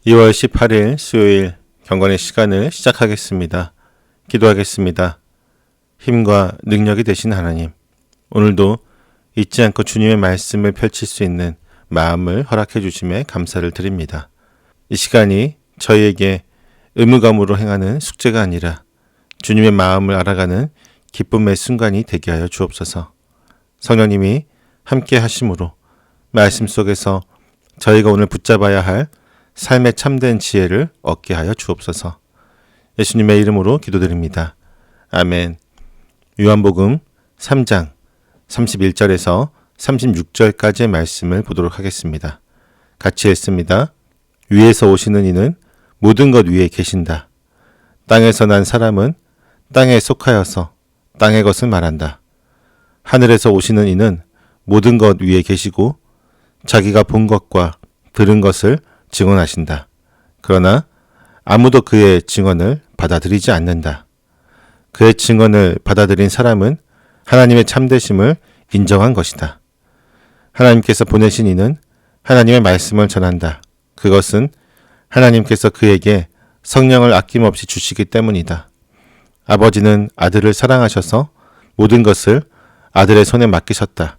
2월 18일 수요일 경건의 시간을 시작하겠습니다. 기도하겠습니다. 힘과 능력이 되신 하나님, 오늘도 잊지 않고 주님의 말씀을 펼칠 수 있는 마음을 허락해 주심에 감사를 드립니다. 이 시간이 저희에게 의무감으로 행하는 숙제가 아니라 주님의 마음을 알아가는 기쁨의 순간이 되게 하여 주옵소서. 성령님이 함께 하심으로 말씀 속에서 저희가 오늘 붙잡아야 할 삶의 참된 지혜를 얻게 하여 주옵소서. 예수님의 이름으로 기도드립니다. 아멘. 요한복음 3장 31절에서 36절까지의 말씀을 보도록 하겠습니다. 같이 읽습니다. 위에서 오시는 이는 모든 것 위에 계신다. 땅에서 난 사람은 땅에 속하여서 땅의 것을 말한다. 하늘에서 오시는 이는 모든 것 위에 계시고 자기가 본 것과 들은 것을 증언하신다. 그러나 아무도 그의 증언을 받아들이지 않는다. 그의 증언을 받아들인 사람은 하나님의 참되심을 인정한 것이다. 하나님께서 보내신 이는 하나님의 말씀을 전한다. 그것은 하나님께서 그에게 성령을 아낌없이 주시기 때문이다. 아버지는 아들을 사랑하셔서 모든 것을 아들의 손에 맡기셨다.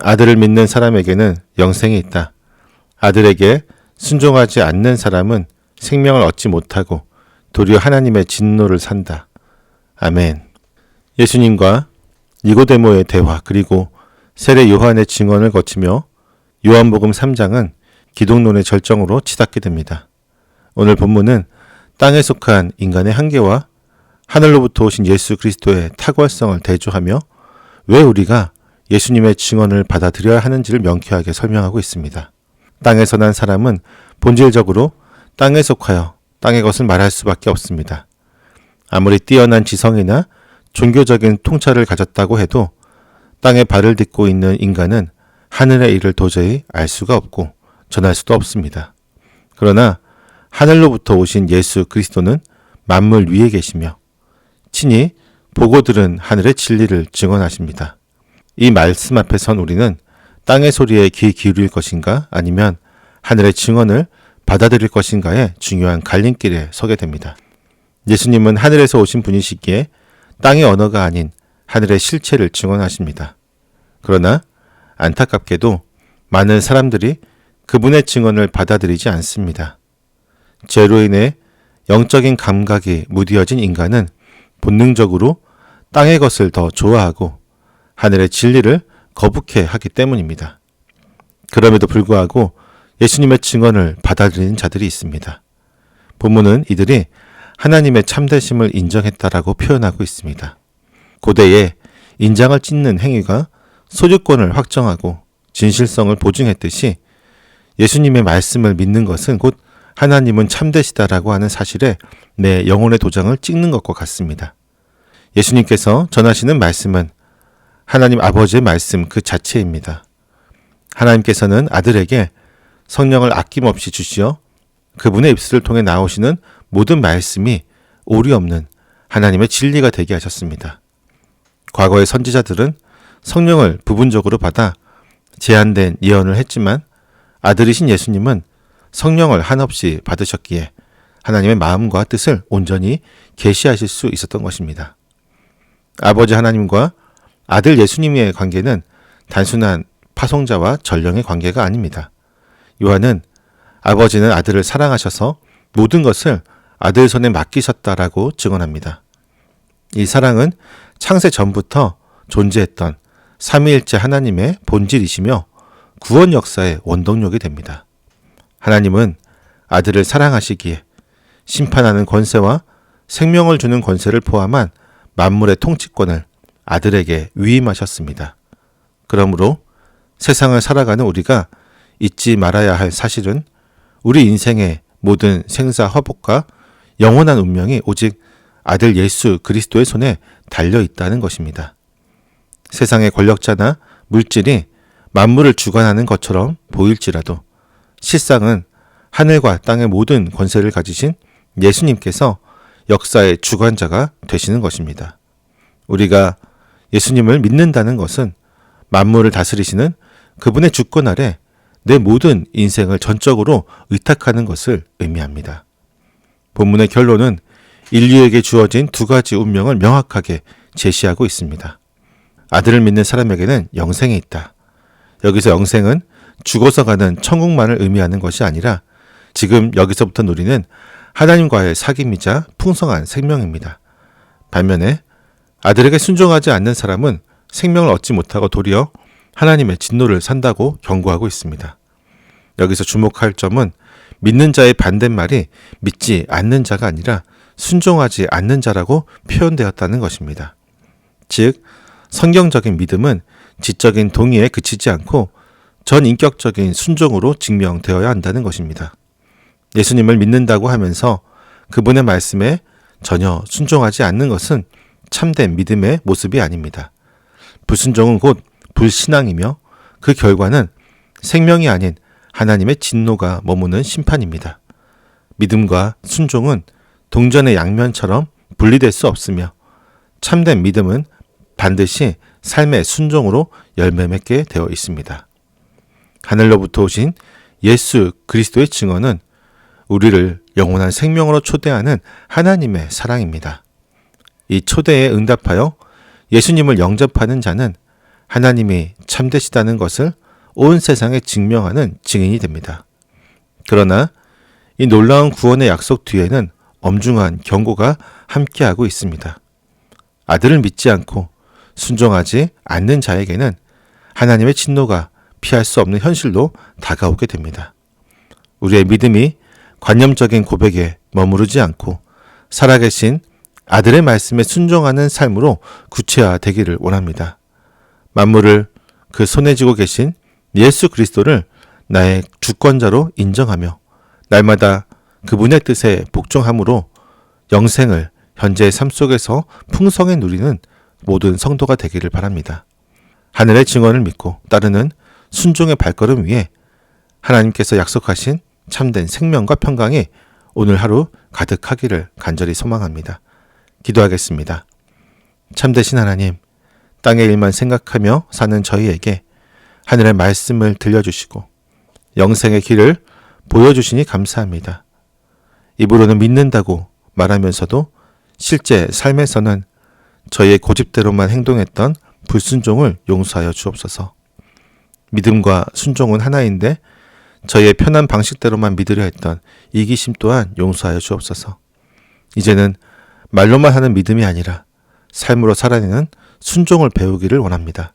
아들을 믿는 사람에게는 영생이 있다. 아들에게 순종하지 않는 사람은 생명을 얻지 못하고 도리어 하나님의 진노를 산다. 아멘. 예수님과 니고데모의 대화 그리고 세례 요한의 증언을 거치며 요한복음 3장은 기독론의 절정으로 치닫게 됩니다. 오늘 본문은 땅에 속한 인간의 한계와 하늘로부터 오신 예수 그리스도의 탁월성을 대조하며 왜 우리가 예수님의 증언을 받아들여야 하는지를 명쾌하게 설명하고 있습니다. 땅에서 난 사람은 본질적으로 땅에 속하여 땅의 것을 말할 수밖에 없습니다. 아무리 뛰어난 지성이나 종교적인 통찰을 가졌다고 해도 땅에 발을 딛고 있는 인간은 하늘의 일을 도저히 알 수가 없고 전할 수도 없습니다. 그러나 하늘로부터 오신 예수 그리스도는 만물 위에 계시며 친히 보고 들은 하늘의 진리를 증언하십니다. 이 말씀 앞에 선 우리는 땅의 소리에 귀 기울일 것인가 아니면 하늘의 증언을 받아들일 것인가의 중요한 갈림길에 서게 됩니다. 예수님은 하늘에서 오신 분이시기에 땅의 언어가 아닌 하늘의 실체를 증언하십니다. 그러나 안타깝게도 많은 사람들이 그분의 증언을 받아들이지 않습니다. 죄로 인해 영적인 감각이 무뎌진 인간은 본능적으로 땅의 것을 더 좋아하고 하늘의 진리를 거북해 하기 때문입니다. 그럼에도 불구하고 예수님의 증언을 받아들이는 자들이 있습니다. 본문은 이들이 하나님의 참되심을 인정했다라고 표현하고 있습니다. 고대에 인장을 찢는 행위가 소유권을 확정하고 진실성을 보증했듯이 예수님의 말씀을 믿는 것은 곧 하나님은 참되시다라고 하는 사실에 내 영혼의 도장을 찍는 것과 같습니다. 예수님께서 전하시는 말씀은 하나님 아버지의 말씀 그 자체입니다. 하나님께서는 아들에게 성령을 아낌없이 주시어 그분의 입술을 통해 나오시는 모든 말씀이 오리 없는 하나님의 진리가 되게 하셨습니다. 과거의 선지자들은 성령을 부분적으로 받아 제한된 예언을 했지만 아들이신 예수님은 성령을 한없이 받으셨기에 하나님의 마음과 뜻을 온전히 계시하실 수 있었던 것입니다. 아버지 하나님과 아들 예수님의 관계는 단순한 파송자와 전령의 관계가 아닙니다. 요한은 아버지는 아들을 사랑하셔서 모든 것을 아들 손에 맡기셨다라고 증언합니다. 이 사랑은 창세 전부터 존재했던 삼위일체 하나님의 본질이시며 구원 역사의 원동력이 됩니다. 하나님은 아들을 사랑하시기에 심판하는 권세와 생명을 주는 권세를 포함한 만물의 통치권을 아들에게 위임하셨습니다. 그러므로 세상을 살아가는 우리가 잊지 말아야 할 사실은 우리 인생의 모든 생사 화복과 영원한 운명이 오직 아들 예수 그리스도의 손에 달려 있다는 것입니다. 세상의 권력자나 물질이 만물을 주관하는 것처럼 보일지라도 실상은 하늘과 땅의 모든 권세를 가지신 예수님께서 역사의 주관자가 되시는 것입니다. 우리가 예수님을 믿는다는 것은 만물을 다스리시는 그분의 주권 아래 내 모든 인생을 전적으로 의탁하는 것을 의미합니다. 본문의 결론은 인류에게 주어진 두 가지 운명을 명확하게 제시하고 있습니다. 아들을 믿는 사람에게는 영생이 있다. 여기서 영생은 죽어서 가는 천국만을 의미하는 것이 아니라 지금 여기서부터 누리는 하나님과의 사귐이자 풍성한 생명입니다. 반면에 아들에게 순종하지 않는 사람은 생명을 얻지 못하고 도리어 하나님의 진노를 산다고 경고하고 있습니다. 여기서 주목할 점은 믿는 자의 반대말이 믿지 않는 자가 아니라 순종하지 않는 자라고 표현되었다는 것입니다. 즉, 성경적인 믿음은 지적인 동의에 그치지 않고 전인격적인 순종으로 증명되어야 한다는 것입니다. 예수님을 믿는다고 하면서 그분의 말씀에 전혀 순종하지 않는 것은 참된 믿음의 모습이 아닙니다. 불순종은 곧 불신앙이며 그 결과는 생명이 아닌 하나님의 진노가 머무는 심판입니다. 믿음과 순종은 동전의 양면처럼 분리될 수 없으며 참된 믿음은 반드시 삶의 순종으로 열매 맺게 되어 있습니다. 하늘로부터 오신 예수 그리스도의 증언은 우리를 영원한 생명으로 초대하는 하나님의 사랑입니다. 이 초대에 응답하여 예수님을 영접하는 자는 하나님이 참되시다는 것을 온 세상에 증명하는 증인이 됩니다. 그러나 이 놀라운 구원의 약속 뒤에는 엄중한 경고가 함께하고 있습니다. 아들을 믿지 않고 순종하지 않는 자에게는 하나님의 진노가 피할 수 없는 현실로 다가오게 됩니다. 우리의 믿음이 관념적인 고백에 머무르지 않고 살아계신 아들의 말씀에 순종하는 삶으로 구체화되기를 원합니다. 만물을 그 손에 쥐고 계신 예수 그리스도를 나의 주권자로 인정하며 날마다 그분의 뜻에 복종함으로 영생을 현재의 삶 속에서 풍성히 누리는 모든 성도가 되기를 바랍니다. 하늘의 증언을 믿고 따르는 순종의 발걸음 위에 하나님께서 약속하신 참된 생명과 평강이 오늘 하루 가득하기를 간절히 소망합니다. 기도하겠습니다. 참되신 하나님, 땅의 일만 생각하며 사는 저희에게 하늘의 말씀을 들려주시고 영생의 길을 보여주시니 감사합니다. 입으로는 믿는다고 말하면서도 실제 삶에서는 저희의 고집대로만 행동했던 불순종을 용서하여 주옵소서. 믿음과 순종은 하나인데 저희의 편한 방식대로만 믿으려 했던 이기심 또한 용서하여 주옵소서. 이제는 말로만 하는 믿음이 아니라 삶으로 살아내는 순종을 배우기를 원합니다.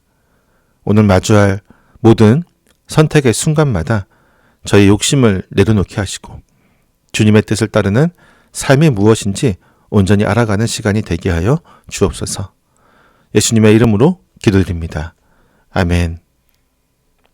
오늘 마주할 모든 선택의 순간마다 저희 욕심을 내려놓게 하시고 주님의 뜻을 따르는 삶이 무엇인지 온전히 알아가는 시간이 되게 하여 주옵소서. 예수님의 이름으로 기도드립니다. 아멘.